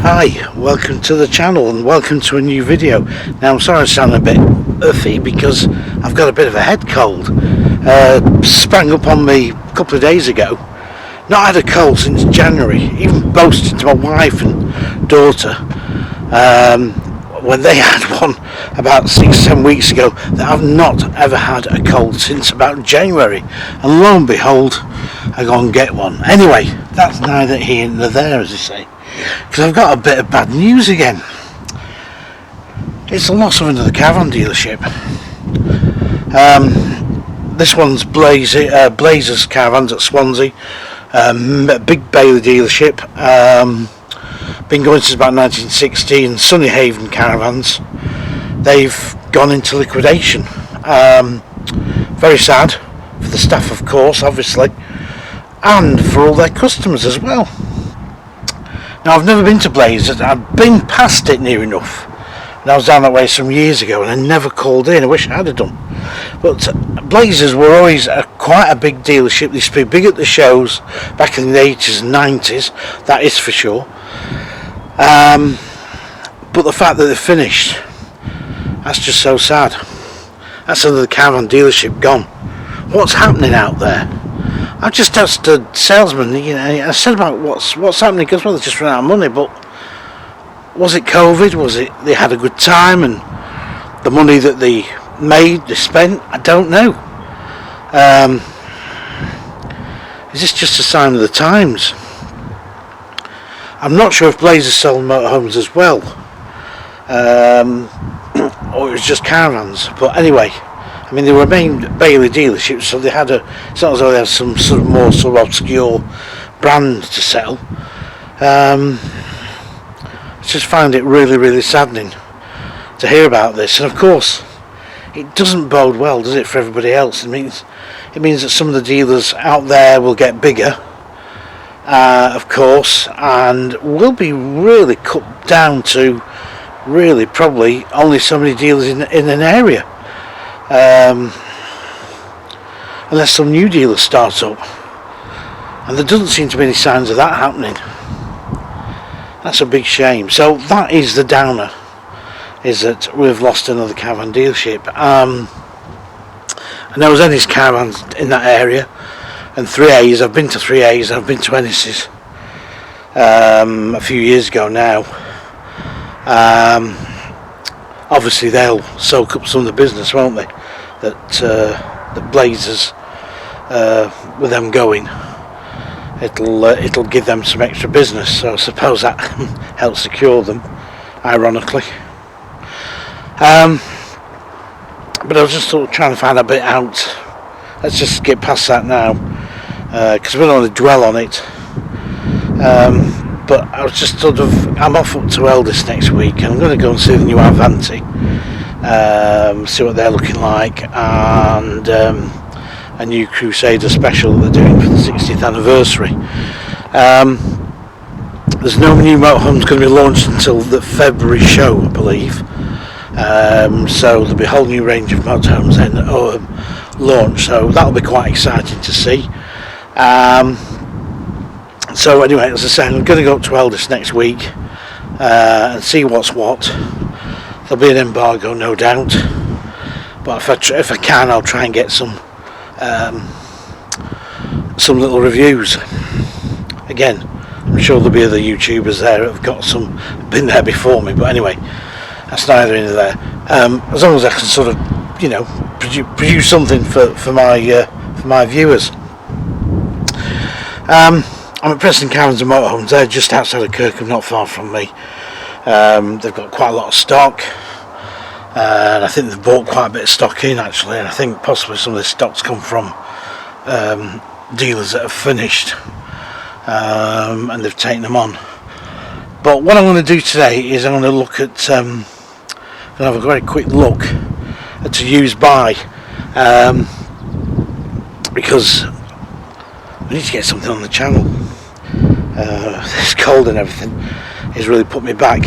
Hi, welcome to the channel and welcome to a new video. Now I'm sorry I sound a bit earthy because I've got a bit of a head cold. Sprang up on me a couple of days ago. Not had a cold since January, even boasting to my wife and daughter when they had one about 6-7 weeks ago that I've not ever had a cold since about January, and lo and behold I go and get one. Anyway, that's neither here nor there, as they say, because I've got a bit of bad news again. It's the loss of another caravan dealership. This one's Blazers Caravans at Swansea, a big Bailey dealership. Been going since about 1960, and Sunny Haven Caravans. They've gone into liquidation. Very sad for the staff, of course, obviously, and for all their customers as well. Now, I've never been to Blazers. I've been past it near enough, and I was down that way some years ago, and I never called in. I wish I had done. But Blazers were always quite a big dealership. They used to be big at the shows back in the 80s and 90s, that is for sure. But the fact that they're finished, that's just so sad. That's another caravan dealership gone. What's happening out there? I just asked a salesman, I said about what's happening, because well, they just ran out of money. But was it COVID? Was it they had a good time and the money that they made, they spent? I don't know. Is this just a sign of the times? I'm not sure if Blazers sold motorhomes as well, or it was just caravans. But anyway, I mean, they were main Bailey dealerships, so they had it's not as though they had some sort of more sort of obscure brand to sell. I just find it really, really saddening to hear about this, and of course, it doesn't bode well, does it, for everybody else? It means that some of the dealers out there will get bigger, of course, and will be really cut down to really probably only so many dealers in an area. Unless some new dealer starts up, and there doesn't seem to be any signs of that happening. That's a big shame. So that is the downer, is that we've lost another caravan dealership. And there was Ennis Caravans in that area, and 3A's. I've been to 3A's, I've been to Ennis's a few years ago now. Obviously they'll soak up some of the business, won't they, that Blazers, with them going, it'll give them some extra business, so I suppose that helps secure them, ironically. But I was just sort of trying to find a bit out. Let's just get past that now, because we don't want to dwell on it. But I was just I'm off up to Eldest next week, and I'm going to go and see the new Avanti, see what they're looking like, and a new Crusader special that they're doing for the 60th anniversary. There's no new motorhomes going to be launched until the February show, I believe. So there'll be a whole new range of motorhomes then launched, so that'll be quite exciting to see. So anyway, as I say, I'm going to go up to Eldest next week and see what's what. There'll be an embargo, no doubt, but if I can, I'll try and get some little reviews. Again, I'm sure there'll be other YouTubers there that have been there before me, but anyway, that's neither here nor there. As long as I can sort of, produce something for my viewers. I'm at Preston Caravans and Motorhomes. They're just outside of Kirkham, not far from me. They've got quite a lot of stock, and I think they've bought quite a bit of stock in, actually, and I think possibly some of this stock's come from dealers that have finished, and they've taken them on. But what I'm going to do today is I'm going to look at, going to have a very quick look at a used buy, because I need to get something on the channel. This cold and everything has really put me back.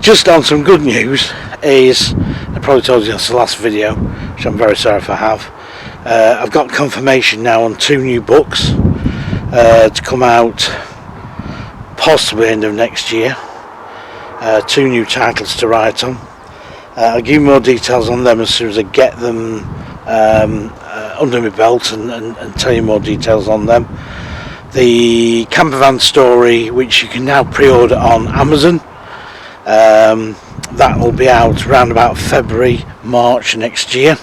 Just on some good news is, I probably told you that's the last video, which I'm very sorry if I have. I've got confirmation now on 2 new books to come out possibly end of next year. 2 new titles to write on. I'll give you more details on them as soon as I get them under my belt and tell you more details on them. The campervan story, which you can now pre-order on Amazon, that will be out around about February, March next year.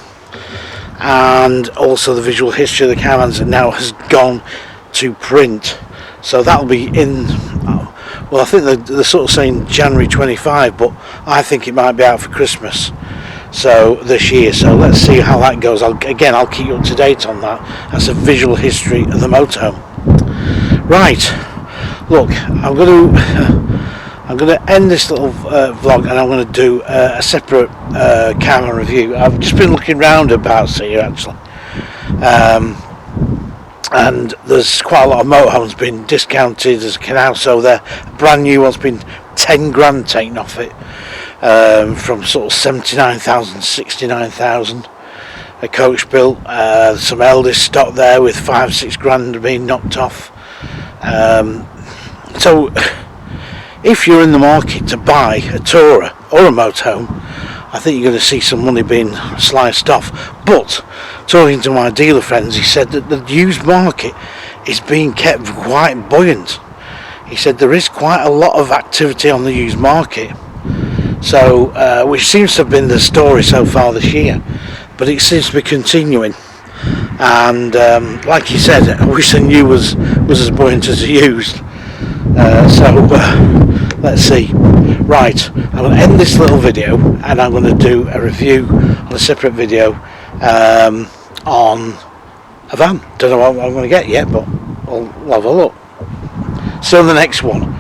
And also the visual history of the caravans that now has gone to print, so that'll be in, well, I think they're sort of saying January 25, but I think it might be out for Christmas, so this year. So let's see how that goes. I'll keep you up to date on that. That's a visual history of the motorhome. Right, look, I'm going to end this little vlog, and I'm going to do a separate caravan review. I've just been looking round about here actually, and there's quite a lot of motorhomes being discounted as a canal, so the brand new one's been 10 grand taken off it, from sort of 79,000, 69,000. A coach built, some eldest stock there with 5-6 grand being knocked off. So if you're in the market to buy a tourer or a motorhome, I think you're going to see some money being sliced off. But talking to my dealer friends, he said that the used market is being kept quite buoyant. He said there is quite a lot of activity on the used market, so which seems to have been the story so far this year, but it seems to be continuing. And like he said, I wish the new was as buoyant as the used. Let's see. Right, I'm going to end this little video, and I'm going to do a review on a separate video on a van. Don't know what I'm going to get yet, but we'll have a look. See you on the next one.